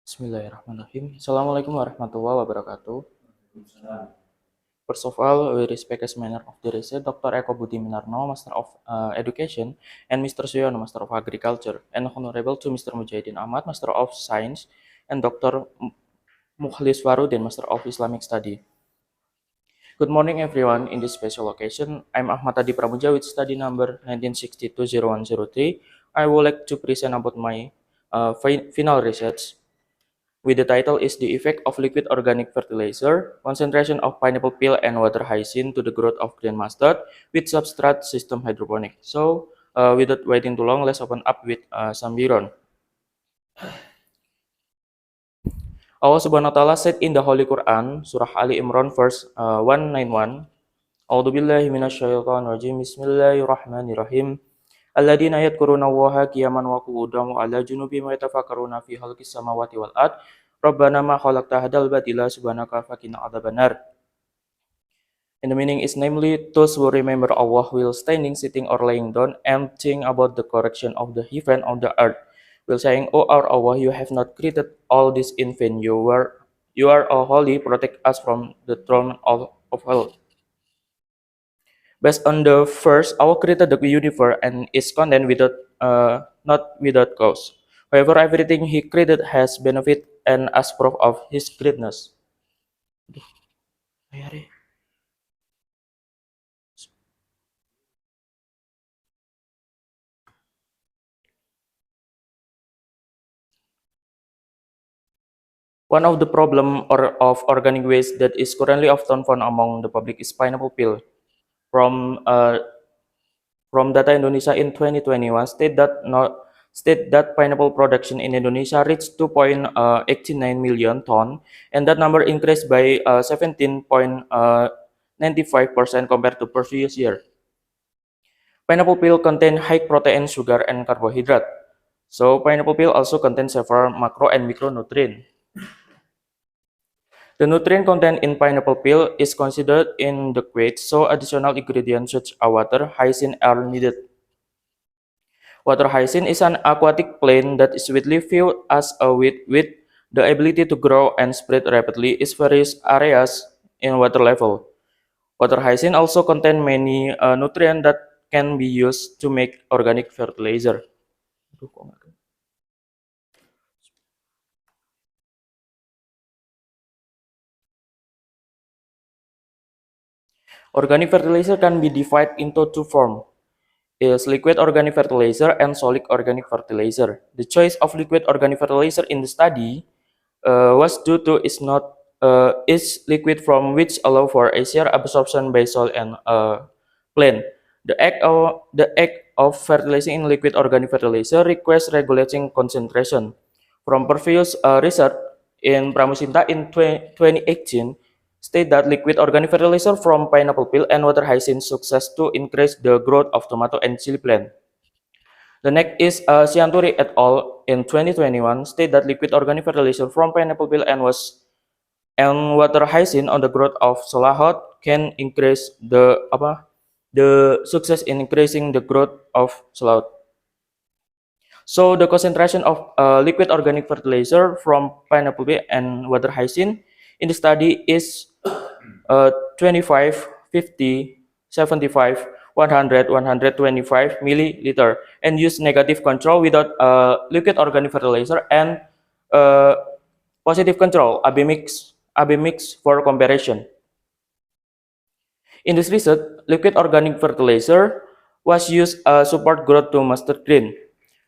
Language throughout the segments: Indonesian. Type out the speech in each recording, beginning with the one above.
Bismillahirrahmanirrahim. Assalamualaikum warahmatullahi wabarakatuh. First of all, we respect as manner of the research, Dr. Eko Budi Minarno, Master of Education, and Mr. Suyono, Master of Agriculture, and Honorable to Mr. Mujahidin Ahmad, Master of Science, and Dr. Mukhlis Warudin, Master of Islamic Study. Good morning, everyone. In this special occasion, I'm Ahmad Adi Pramuja with study number 19620103. I would like to present about my final research with the title is The Effect of Liquid Organic Fertilizer, Concentration of Pineapple Peel and Water Hyacinth to the Growth of Green Mustard with Substrate System Hydroponic. So, without waiting too long, let's open up with Sambiron. Allah Subhanahu wa Ta'ala said in the Holy Quran, Surah Ali Imran, verse 191, A'udzu billahi minasyaitonir rajim. Bismillahirrahmanirrahim. Alladzina yadhkuruna Allaha qiyaman wa qu'udan wa 'ala junubihim wa yatafakkaruna fi khalqis samawati wal ard. Rabbana ma khalaqta hadzal batila subhanaka faqina adzabannar. And the meaning is namely those who remember Allah while standing, sitting or laying down and think about the correction of the heaven on the earth, while saying, O our Allah, you have not created all this in vain. You are all holy, protect us from the throne of hell. Based on the first, Allah created the universe and its content without, not without cause. However, everything He created has benefit and as proof of His greatness. One of the problem of organic waste that is currently often found among the public is pineapple peel. From Data Indonesia in 2021 state that pineapple production in Indonesia reached 2.89 million ton, and that number increased by 17.95% compared to previous year. Pineapple peel contain high protein, sugar, and carbohydrate. So pineapple peel also contains several macro and micronutrients. The nutrient content in pineapple peel is considered inadequate, so additional ingredients such as water hyacinth are needed. Water hyacinth is an aquatic plant that is widely viewed as a weed with the ability to grow and spread rapidly in various areas in water level. Water hyacinth also contain many nutrients that can be used to make organic fertilizer. Organic fertilizer can be divided into two forms, is liquid organic fertilizer and solid organic fertilizer. The choice of liquid organic fertilizer in the study was due to its liquid from which allow for easier absorption by soil and plant. The act of fertilizing in liquid organic fertilizer requires regulating concentration. From previous research in Pramusinta in 2018, state that liquid organic fertilizer from pineapple peel and water hyacinth success to increase the growth of tomato and chili plant. The next is Sianturi et al. In 2021 state that liquid organic fertilizer from pineapple peel and water hyacinth on the growth of salahot can increase the success in increasing the growth of salahot. So the concentration of liquid organic fertilizer from pineapple peel and water hyacinth in the study is 25, 50, 75, 100, 125 milliliter, and use negative control without liquid organic fertilizer and positive control AB mix for comparison. In this research, liquid organic fertilizer was used support growth to mustard green.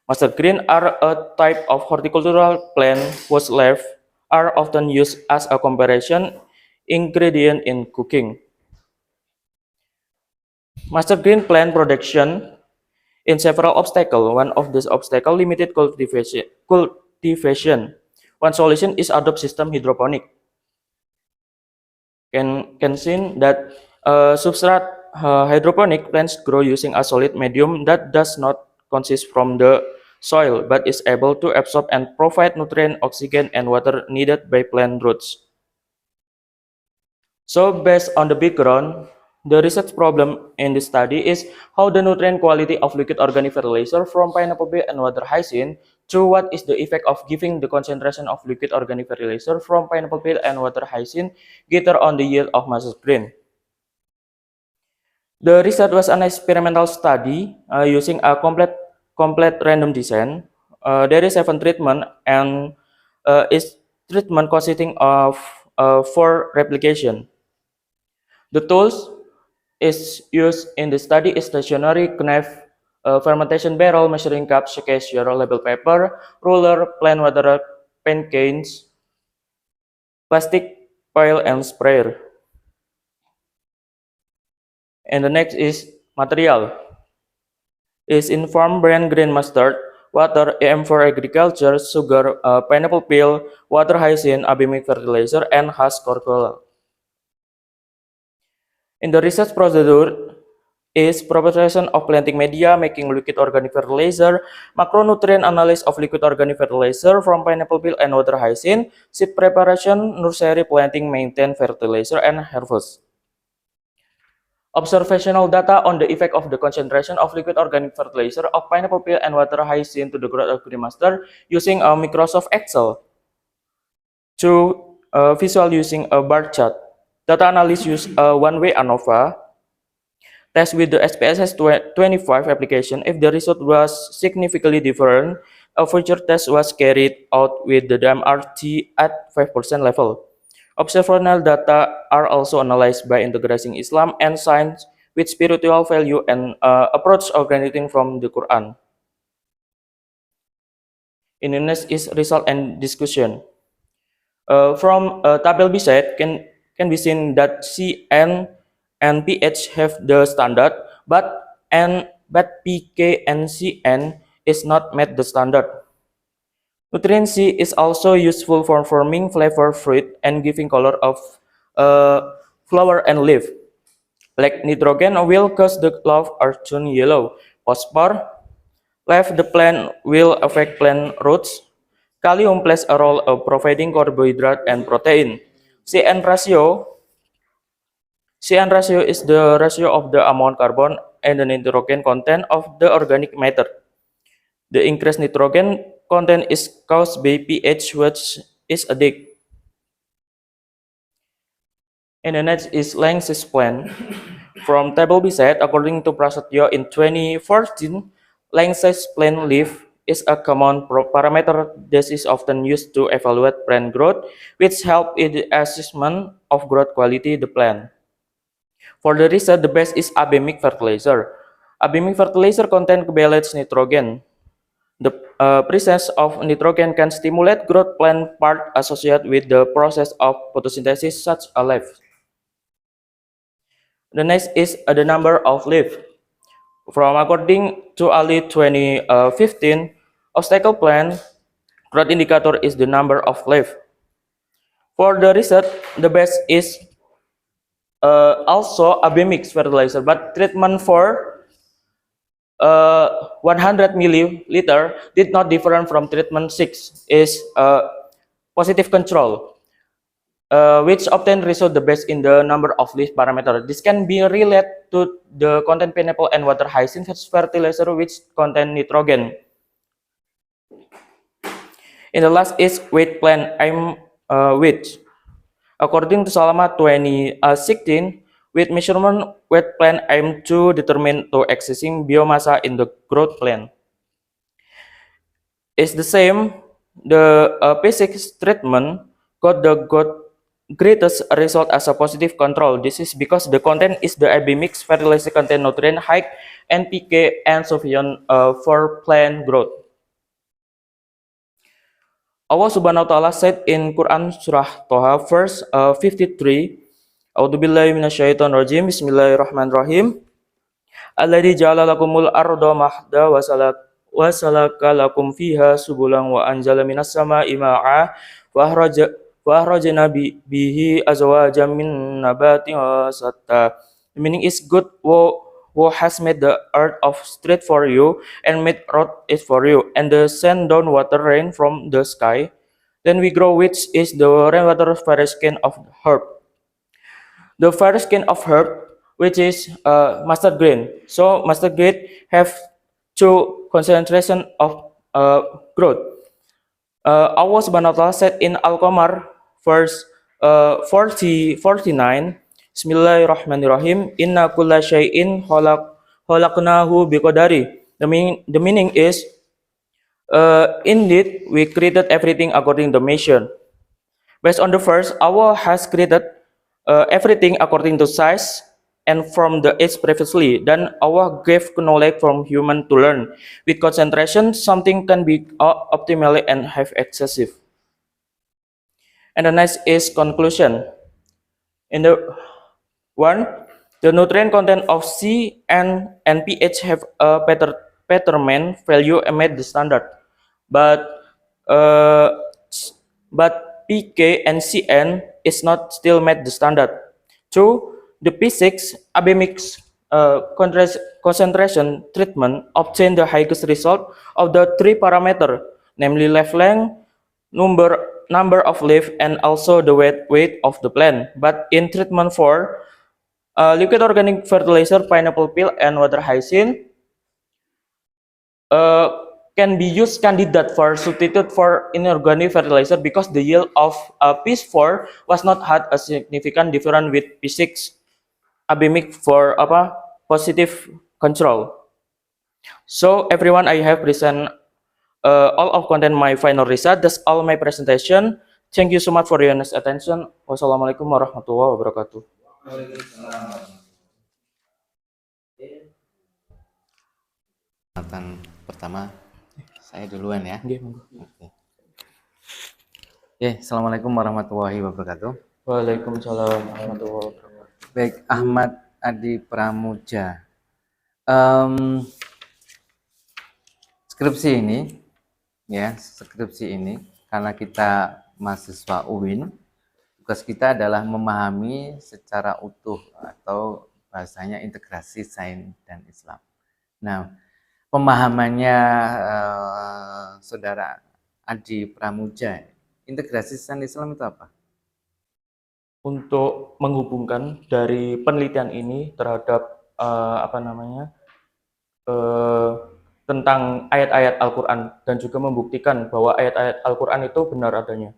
Mustard green are a type of horticultural plant whose leaves are often used as a comparison ingredient in cooking. Mustard green plant production in several obstacles. One of these obstacles limited cultivation. One solution is adopt system hydroponic. Can see that substrate hydroponic plants grow using a solid medium that does not consist from the soil but is able to absorb and provide nutrient, oxygen, and water needed by plant roots. So based on the background, the research problem in this study is how the nutrient quality of liquid organic fertilizer from pineapple peel and water hyacinth 2. What is the effect of giving the concentration of liquid organic fertilizer from pineapple peel and water hyacinth greater on the yield of mustard green? The result was an experimental study using a complete random design. There is 7 treatment and each treatment consisting of 4 replication. The tools is used in the study is stationary knife, fermentation barrel, measuring cup, shaker, label paper, ruler, plain water, paint cans, plastic pile, and sprayer. And the next is material. Is informed brand green mustard, water, AM for agriculture, sugar, pineapple peel, water hyacinth, abimic fertilizer, and husk cocoa. In the research procedure is preparation of planting media, making liquid organic fertilizer, macronutrient analysis of liquid organic fertilizer from pineapple peel and water hyacinth, seed preparation, nursery planting, maintain fertilizer, and harvest. Observational data on the effect of the concentration of liquid organic fertilizer of pineapple peel and water hyacinth to the growth of green mustard using a Microsoft Excel. 2. Visual using a bar chart. Data analysis use a one-way ANOVA. Test with the SPSS 25 application. If the result was significantly different, a future test was carried out with the DMRT at 5% level. Observational data are also analyzed by integrating Islam and science with spiritual value and approach originating from the Quran. In the next is result and discussion. From table beside can be seen that CN and pH have the standard, but PK and CN is not met the standard. Nutrient C is also useful for forming flavor fruit and giving color of flower and leaf. Like nitrogen will cause the leaf or turn yellow. Phosphor left the plant will affect plant roots. Kalium plays a role of providing carbohydrate and protein. CN ratio is the ratio of the amount carbon and the nitrogen content of the organic matter. The increased nitrogen content is caused by pH, which is acidic. And the next is Lanxess plan. From table beside, according to Prasetyo in 2014, Lanxess plan leaf is a common parameter that is often used to evaluate plant growth, which help in the assessment of growth quality the plant. For the research, the best is abimic fertilizer. Abimic fertilizer contain balanced nitrogen. The presence of nitrogen can stimulate growth plant part associated with the process of photosynthesis such as leaf. The next is the number of leaf. From according to early 2015, obstacle plant growth indicator is the number of leaf. For the research, the best is also abimix fertilizer, but treatment for 100 milliliter did not different from treatment 6 is positive control, which often result the best in the number of leaf parameter. This can be related to the content pineapple and water hyacinth fertilizer which contain nitrogen. In the last is weight plant aim weight. According to Salama 2016, weight measurement weight plan aim to determine the existing biomassa in the growth plan. It's the same. The P6 treatment got the greatest result as a positive control. This is because the content is the AB mix fertilizer contain nutrient high NPK and sufficient for plant growth. Allah Subhanahu wa Ta'ala said in Quran Surah Toha verse 53, A'udzubillahi minasyaitonir rajim. Bismillahirrahmanirrahim. Alladzi ja'ala lakumul arda mahda wa salaka lakum fiha subulan wa anzala minas sama'i ma'a wa akhrajna bihi azwajan min nabatin shatta. The meaning is good who has made the earth of straight for you and made road it for you and the send down water rain from the sky. Then we grow which is the rainwater various kind of herb. The various kind of herb which is mustard green. So mustard green have two concentration of growth. Allah Subhanahu wa Ta'ala said in Al-Qamar verse 49, Bismillahirrahmanirrahim, Inna kulla syai'in khalaqnahu biqadari. The meaning is, indeed we created everything according to the mission. Based on the verse, Allah has created everything according to size and from the age previously. Then Allah gave knowledge from human to learn. With concentration, something can be optimally and have excessive. And the next is conclusion. In the one, the nutrient content of C and pH have a betterment value amid the standard, but uh, but pK and CN is not still met the standard. Two, the P6 Abemix concentration treatment obtained the highest result of the three parameter, namely leaf length, number of leaf, and also the weight of the plant. But in treatment for liquid organic fertilizer, pineapple peel, and water hyacinth can be used candidate for substitute for inorganic fertilizer because the yield of P4 was not had a significant difference with P6 abemic for positive control. So everyone, I have present all of content my final result. That's all my presentation. Thank you so much for your honest attention. Wassalamualaikum warahmatullahi wabarakatuh. Pertanyaan pertama, saya duluan ya. Nggih, monggo. Assalamualaikum warahmatullahi wabarakatuh. Waalaikumsalam warahmatullahi wabarakatuh. Baik, Ahmad Adi Pramuja. Skripsi ini, karena kita mahasiswa UIN, tugas kita adalah memahami secara utuh atau bahasanya integrasi sains dan Islam. Nah, pemahamannya Saudara Adi Pramuja, integrasi sains Islam itu apa? Untuk menghubungkan dari penelitian ini terhadap tentang ayat-ayat Al-Quran dan juga membuktikan bahwa ayat-ayat Al-Quran itu benar adanya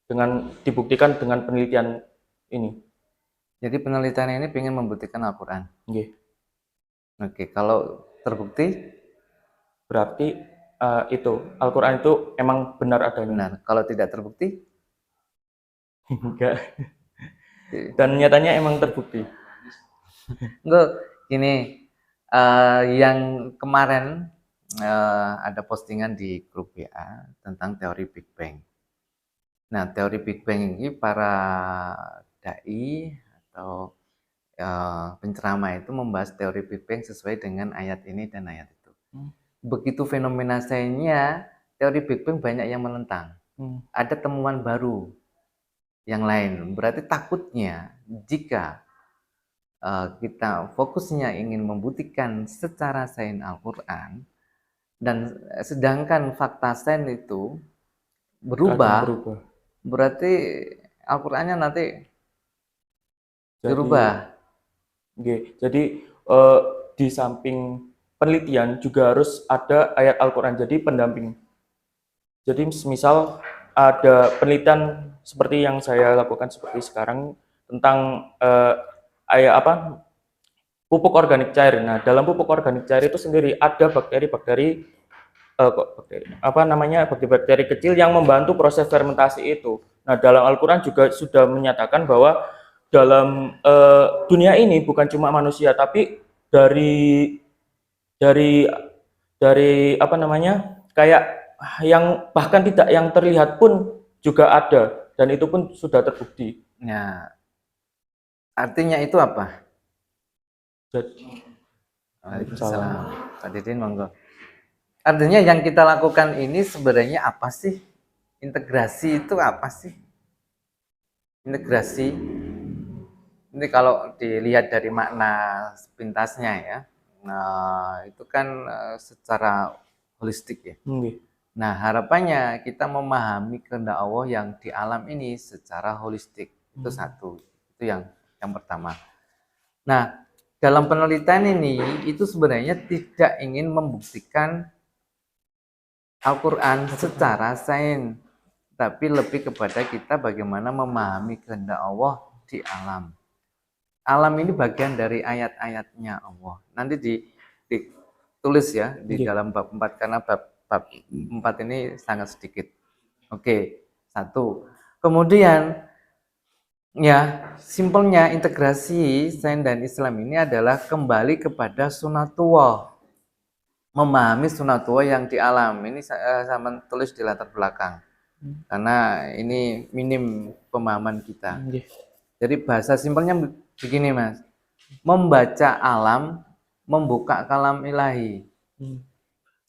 dengan dibuktikan dengan penelitian ini. Jadi penelitian ini ingin membuktikan Al-Quran. Nggih. Oke, kalau terbukti berarti itu Al-Quran itu emang benar adanya. benar. Kalau tidak terbukti enggak. Dan nyatanya emang terbukti. Enggak, gini, yang kemarin ada postingan di grup WA tentang teori Big Bang. Nah, teori Big Bang ini para dai atau penceramah itu membahas teori Big Bang sesuai dengan ayat ini dan ayat itu. Begitu fenomena sainsnya, teori Big Bang banyak yang menentang. Ada temuan baru yang lain. Berarti takutnya jika kita fokusnya ingin membuktikan secara sains Al-Quran, dan sedangkan fakta sains itu berubah, berarti Al-Qurannya nanti berubah. Jadi di samping penelitian juga harus ada ayat Al-Quran jadi pendamping. Jadi misal ada penelitian seperti yang saya lakukan seperti sekarang tentang pupuk organik cair. Nah, dalam pupuk organik cair itu sendiri ada bakteri-bakteri bakteri-bakteri kecil yang membantu proses fermentasi itu. Nah, dalam Al-Quran juga sudah menyatakan bahwa dalam dunia ini bukan cuma manusia, tapi dari kayak yang bahkan tidak yang terlihat pun juga ada, dan itu pun sudah terbukti. Nah, artinya itu apa? Waalaikumsalam. Pak Didin, monggo. Artinya yang kita lakukan ini sebenarnya apa sih? Integrasi itu apa sih? Integrasi ini kalau dilihat dari makna sepintasnya ya, nah itu kan secara holistik ya. Nah, harapannya kita memahami kehendak Allah yang di alam ini secara holistik. Itu satu. Itu yang pertama. Nah, dalam penelitian ini itu sebenarnya tidak ingin membuktikan Al-Quran secara sains, tapi lebih kepada kita bagaimana memahami kehendak Allah di alam. Alam ini bagian dari ayat-ayatnya Allah. Nanti ditulis ya di Nggih. dalam bab 4 karena bab 4 ini sangat sedikit. Oke, satu. Kemudian ya, simpelnya integrasi sains dan Islam ini adalah kembali kepada sunatullah. Memahami sunatullah yang di alam. Ini sama tulis di latar belakang. Karena ini minim pemahaman kita. Nggih. Jadi bahasa simpelnya begini, Mas. Membaca alam, membuka kalam ilahi, Hmm.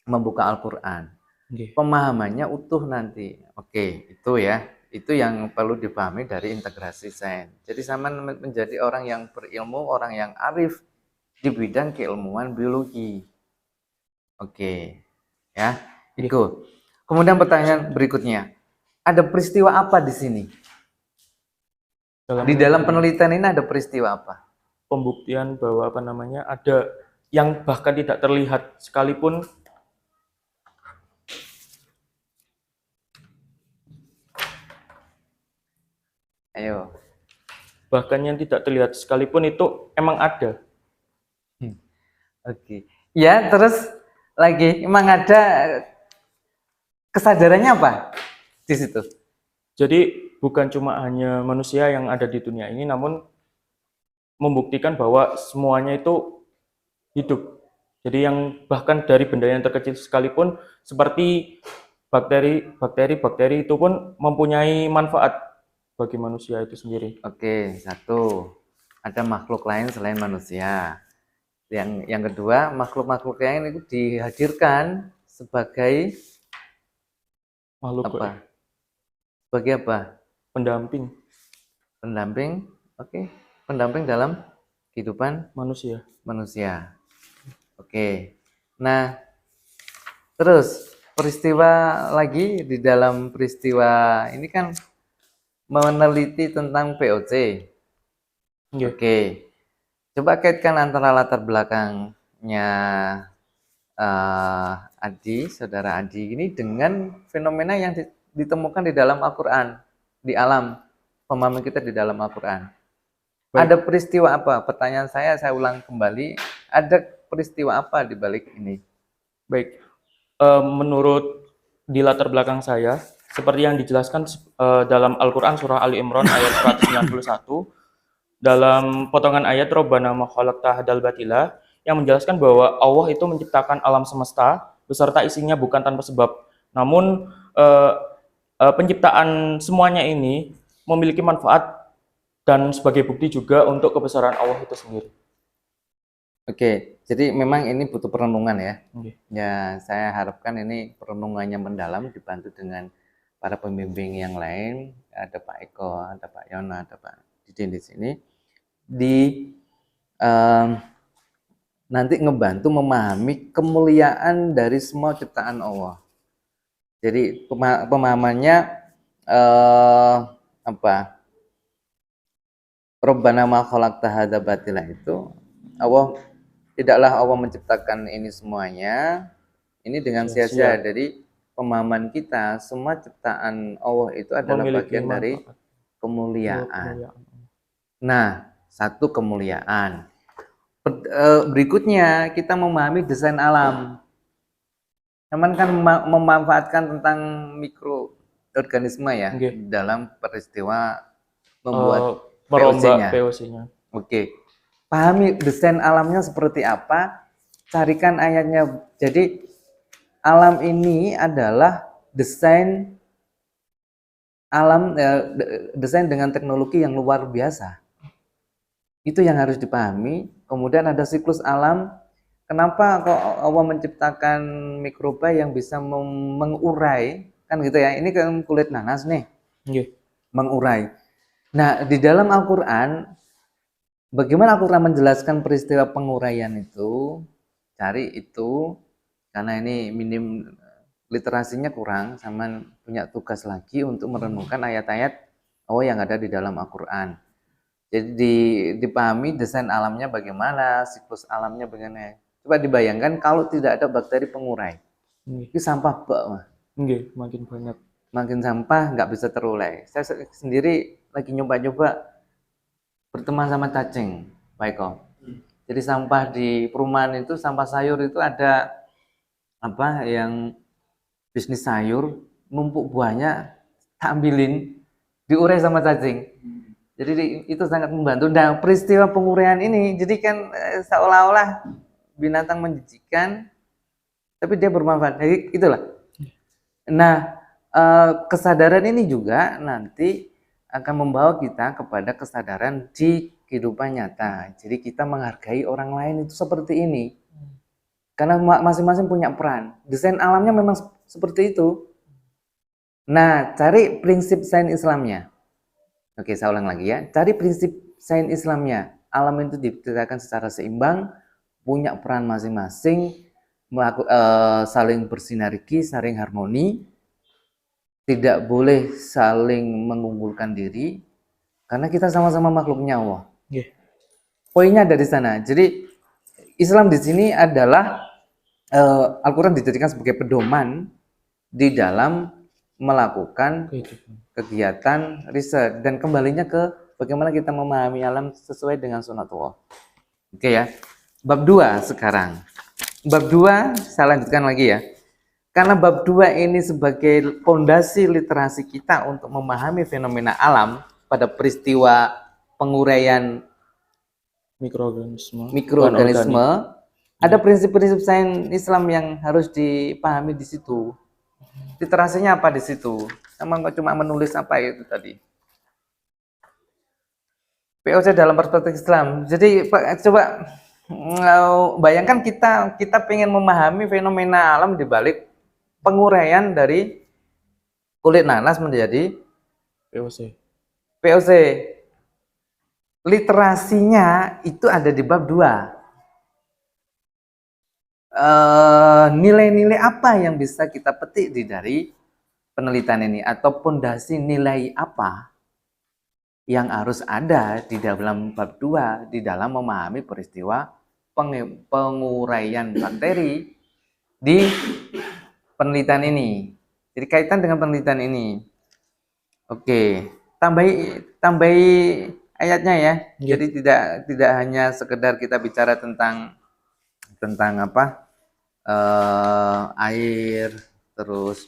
membuka Al-Qur'an. Nggih. Pemahamannya utuh nanti. Oke, itu ya. Itu yang perlu dipahami dari integrasi sains. Jadi sama menjadi orang yang berilmu, orang yang arif di bidang keilmuan biologi. Oke, ya. Itu. Kemudian pertanyaan berikutnya. Ada peristiwa apa di sini? Di dalam penelitian ini ada peristiwa apa? Pembuktian bahwa apa namanya ada yang bahkan tidak terlihat sekalipun. Ayo. Bahkan yang tidak terlihat sekalipun itu emang ada. Oke. Ya, terus lagi emang ada kesadarannya apa di situ? Jadi bukan cuma hanya manusia yang ada di dunia ini, namun membuktikan bahwa semuanya itu hidup. Jadi yang bahkan dari benda yang terkecil sekalipun seperti bakteri itu pun mempunyai manfaat bagi manusia itu sendiri. Oke, satu. Ada makhluk lain selain manusia. Yang kedua, makhluk-makhluk lain itu dihadirkan sebagai Makhluk apa? Sebagai apa? pendamping Pendamping. Oke. Pendamping dalam kehidupan manusia. Oke. Nah, terus peristiwa lagi di dalam peristiwa ini kan meneliti tentang VOC. Nggih. Oke. Coba kaitkan antara latar belakangnya Adi, saudara Adi ini dengan fenomena yang ditemukan di dalam Al-Quran, di alam pemahaman kita di dalam Al-Quran. Ada peristiwa apa? Pertanyaan saya ulang kembali. Ada peristiwa apa di balik ini? Baik, menurut di latar belakang saya, seperti yang dijelaskan dalam Al-Quran surah Ali Imran ayat 191, dalam potongan ayat Rabbana ma khalaqta hadzal batila, yang menjelaskan bahwa Allah itu menciptakan alam semesta beserta isinya bukan tanpa sebab. Namun penciptaan semuanya ini memiliki manfaat dan sebagai bukti juga untuk kebesaran Allah itu sendiri. Oke, jadi memang ini butuh perenungan ya. Oke. Ya, saya harapkan ini perenungannya mendalam dibantu dengan para pembimbing yang lain. Ada Pak Eko, ada Pak Yono, ada Pak Didin di sini. Nanti ngebantu memahami kemuliaan dari semua ciptaan Allah. Jadi pemahamannya apa? Rabbana ma khalaqta hadza batila itu tidaklah Allah menciptakan ini semuanya ini dengan sia-sia. Jadi pemahaman kita semua ciptaan Allah itu adalah Memiliki bagian dari kemuliaan. Nah, satu kemuliaan. Berikutnya kita memahami desain alam. Teman kan memanfaatkan tentang mikroorganisme ya dalam peristiwa membuat merombak VOC-nya. Oke. Pahami desain alamnya seperti apa, carikan ayatnya. Jadi alam ini adalah desain alam desain dengan teknologi yang luar biasa. Itu yang harus dipahami. Kemudian ada siklus alam. Kenapa kok Allah menciptakan mikroba yang bisa mengurai, kan gitu ya. Ini kan kulit nanas nih. Mengurai. Nah, di dalam Al-Qur'an bagaimana Al-Quran menjelaskan peristiwa penguraian itu? Cari itu, karena ini minim literasinya kurang, sama punya tugas lagi untuk merenungkan ayat-ayat yang ada di dalam Al-Quran. Jadi dipahami desain alamnya bagaimana, siklus alamnya bagaimana. Coba dibayangkan kalau tidak ada bakteri pengurai. Nggih. Itu sampah bak, Mas. Nggih, makin banyak. Makin sampah nggak bisa terurai. Saya sendiri lagi nyoba-nyoba berteman sama cacing, Pak Eko. Jadi sampah di perumahan itu, sampah sayur itu ada apa yang bisnis sayur, numpuk buahnya, tak ambilin, diurai sama cacing. Jadi itu sangat membantu. Nah, peristiwa penguraian ini, jadi kan seolah-olah binatang menjijikan, tapi dia bermanfaat. Jadi itulah. Nah, kesadaran ini juga nanti akan membawa kita kepada kesadaran di kehidupan nyata. Jadi kita menghargai orang lain itu seperti ini. Karena masing-masing punya peran. Desain alamnya memang seperti itu. Nah, cari prinsip sains Islamnya. Oke, saya ulang lagi ya. Cari prinsip sains Islamnya. Alam itu diciptakan secara seimbang, punya peran masing-masing, saling bersinergi, saling harmoni, tidak boleh saling mengunggulkan diri, karena kita sama-sama makhluknya Allah. Nggih. Poinnya ada di sana. Jadi Islam di sini adalah Al-Quran dijadikan sebagai pedoman di dalam melakukan kegiatan riset dan kembalinya ke bagaimana kita memahami alam sesuai dengan sunatullah. Oke ya. Bab 2 sekarang. Bab 2 saya lanjutkan lagi ya. Karena bab 2 ini sebagai fondasi literasi kita untuk memahami fenomena alam pada peristiwa penguraian mikroorganisme, ada prinsip-prinsip sains Islam yang harus dipahami di situ. Literasinya apa di situ? Emang kok cuma menulis apa itu tadi? POC dalam perspektif Islam. Jadi coba bayangkan kita pengen memahami fenomena alam di balik penguraian dari kulit nanas menjadi POC. Literasinya itu ada di bab 2. Nilai-nilai apa yang bisa kita petik dari penelitian ini, atau pondasi nilai apa yang harus ada di dalam bab 2 di dalam memahami peristiwa penguraian bakteri di penelitian ini. Jadi kaitan dengan penelitian ini. Oke, tambahi ayatnya ya. Jadi tidak hanya sekedar kita bicara tentang apa? Air, terus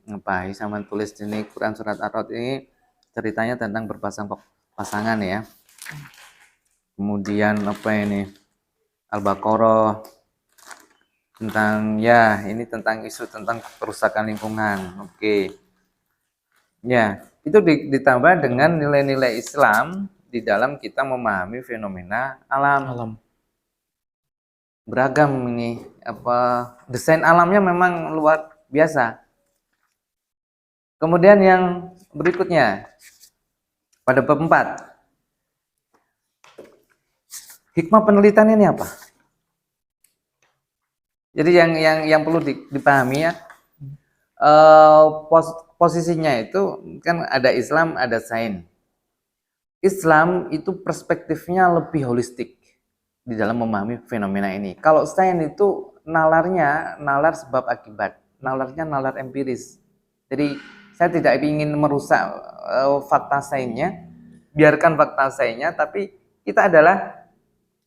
apa sama tulis ini Quran surat Ar-Ra'd ini ceritanya tentang berpasangan ya. Kemudian apa ini Al-Baqarah tentang ya ini tentang isu tentang kerusakan lingkungan. Oke. Ya, itu ditambah dengan nilai-nilai Islam di dalam kita memahami fenomena alam. Beragam ini apa desain alamnya memang luar biasa. Kemudian yang berikutnya pada bab 4, hikmah penelitian ini apa? Jadi yang perlu dipahami ya, posisinya itu kan ada Islam, ada sains. Islam itu perspektifnya lebih holistik di dalam memahami fenomena ini. Kalau sains itu nalarnya nalar sebab akibat, nalarnya nalar empiris. Jadi saya tidak ingin merusak fakta sainsnya, biarkan fakta sainsnya, tapi kita adalah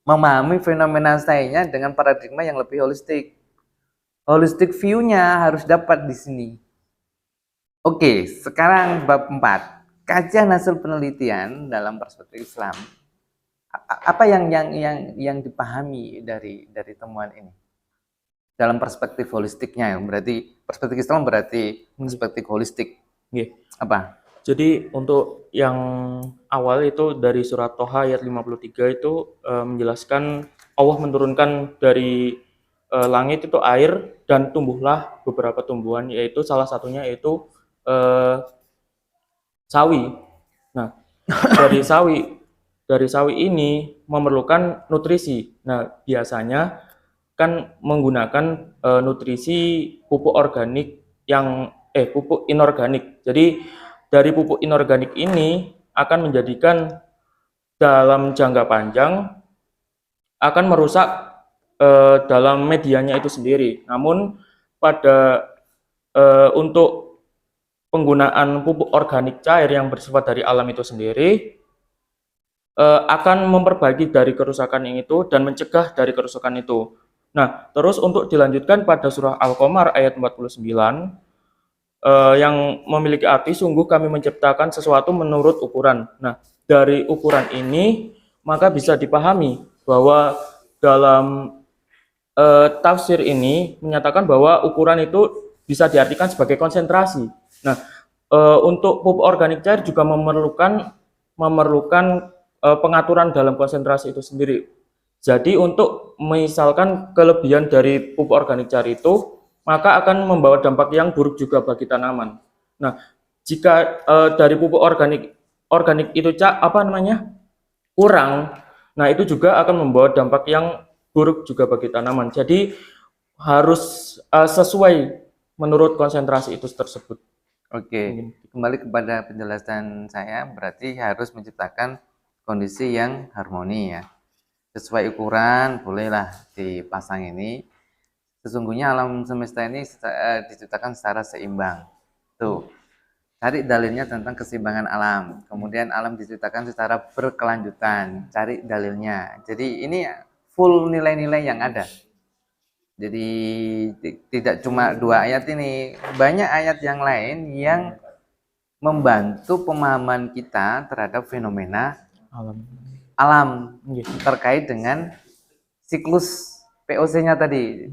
memahami fenomena sainsnya dengan paradigma yang lebih holistik. Holistic view-nya harus dapat di sini. Oke, sekarang bab 4. Kajian hasil penelitian dalam perspektif Islam. Apa yang dipahami dari temuan ini dalam perspektif holistiknya ya, berarti perspektif Islam berarti perspektif holistik. Apa? Jadi untuk yang awal itu dari surat Toha ayat 53 itu menjelaskan Allah menurunkan dari langit itu air dan tumbuhlah beberapa tumbuhan, yaitu salah satunya yaitu sawi. Nah, dari sawi ini memerlukan nutrisi. Nah, biasanya kan menggunakan nutrisi pupuk organik pupuk inorganik. Jadi dari pupuk inorganik ini akan menjadikan dalam jangka panjang akan merusak dalam medianya itu sendiri. Namun pada untuk penggunaan pupuk organik cair yang bersifat dari alam itu sendiri akan memperbaiki dari kerusakan itu dan mencegah dari kerusakan itu. Nah, terus untuk dilanjutkan pada surah Al-Qamar ayat 49 yang memiliki arti sungguh kami menciptakan sesuatu menurut ukuran. Nah, dari ukuran ini maka bisa dipahami bahwa dalam tafsir ini menyatakan bahwa ukuran itu bisa diartikan sebagai konsentrasi. Nah, untuk pupuk organik cair juga memerlukan pengaturan dalam konsentrasi itu sendiri. Jadi untuk misalkan kelebihan dari pupuk organik cair itu, maka akan membawa dampak yang buruk juga bagi tanaman. Nah, jika dari pupuk organik itu kurang, nah itu juga akan membawa dampak yang buruk juga bagi tanaman. Jadi harus sesuai menurut konsentrasi itu tersebut. Oke, kembali kepada penjelasan saya, berarti harus menciptakan kondisi yang harmoni ya. Sesuai ukuran, bolehlah dipasang ini. Sesungguhnya alam semesta ini diciptakan secara seimbang. Tuh, cari dalilnya tentang keseimbangan alam. Kemudian alam diciptakan secara berkelanjutan, cari dalilnya. Jadi ini full nilai-nilai yang ada. Jadi tidak cuma 2 ayat ini, banyak ayat yang lain yang membantu pemahaman kita terhadap fenomena alam terkait dengan siklus POC-nya tadi.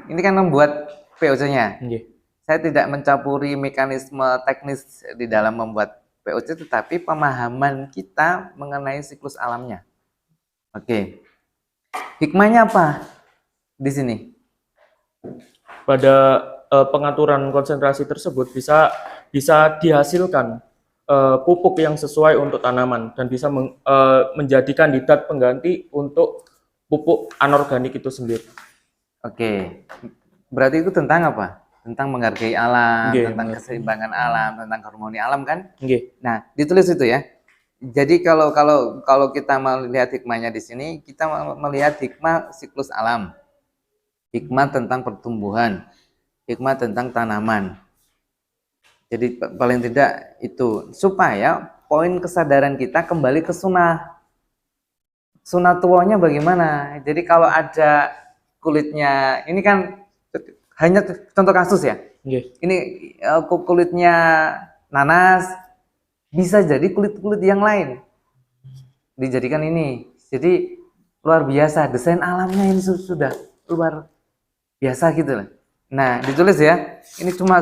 Ini kan membuat POC-nya. Saya tidak mencampuri mekanisme teknis di dalam membuat POC, tetapi pemahaman kita mengenai siklus alamnya. Oke. Hikmahnya apa di sini? Pada pengaturan konsentrasi tersebut bisa dihasilkan pupuk yang sesuai untuk tanaman dan bisa menjadi kandidat pengganti untuk pupuk anorganik itu sendiri. Oke. Berarti itu tentang apa? Tentang menghargai alam, tentang benar. keseimbangan alam, tentang harmoni alam kan? Nggih. Nah, ditulis itu ya. Jadi kalau kita melihat hikmahnya di sini, kita melihat hikmah siklus alam, hikmah tentang pertumbuhan, hikmah tentang tanaman. Jadi paling tidak itu supaya poin kesadaran kita kembali ke sunnah. Sunatullahnya bagaimana? Jadi kalau ada kulitnya, ini kan hanya contoh kasus ya. Ini kulitnya nanas, bisa jadi kulit-kulit yang lain dijadikan ini. Jadi luar biasa, desain alamnya ini sudah luar biasa gitu lah. Nah, ditulis ya. Ini cuma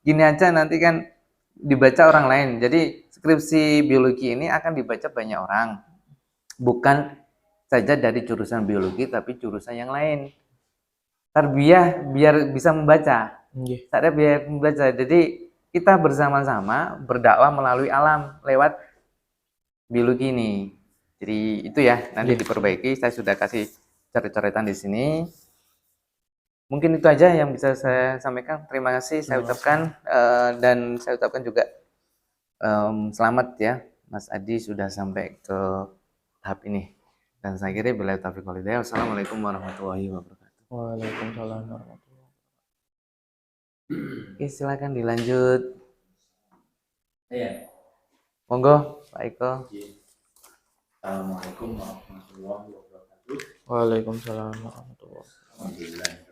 gini aja, nanti kan dibaca orang lain. Jadi skripsi biologi ini akan dibaca banyak orang. Bukan saja dari jurusan biologi, tapi jurusan yang lain. Tarbiyah biar bisa membaca. Saya biar membaca. Jadi kita bersama-sama berdakwah melalui alam lewat biologi ini. Jadi itu ya, nanti diperbaiki. Saya sudah kasih coret-coretan di sini. Mungkin itu aja yang bisa saya sampaikan. Terima kasih saya ucapkan dan saya ucapkan juga selamat ya, Mas Adi sudah sampai ke tahap ini. Dan saya kira bila taufiq wal hidayah. Wassalamualaikum warahmatullahi wabarakatuh. Waalaikumsalam warahmatullahi wabarakatuh. Oke, silakan dilanjut. Iya. Monggo, Pak Eko. Assalamualaikum warahmatullahi wabarakatuh. Waalaikumsalam warahmatullahi wabarakatuh. Alhamdulillah.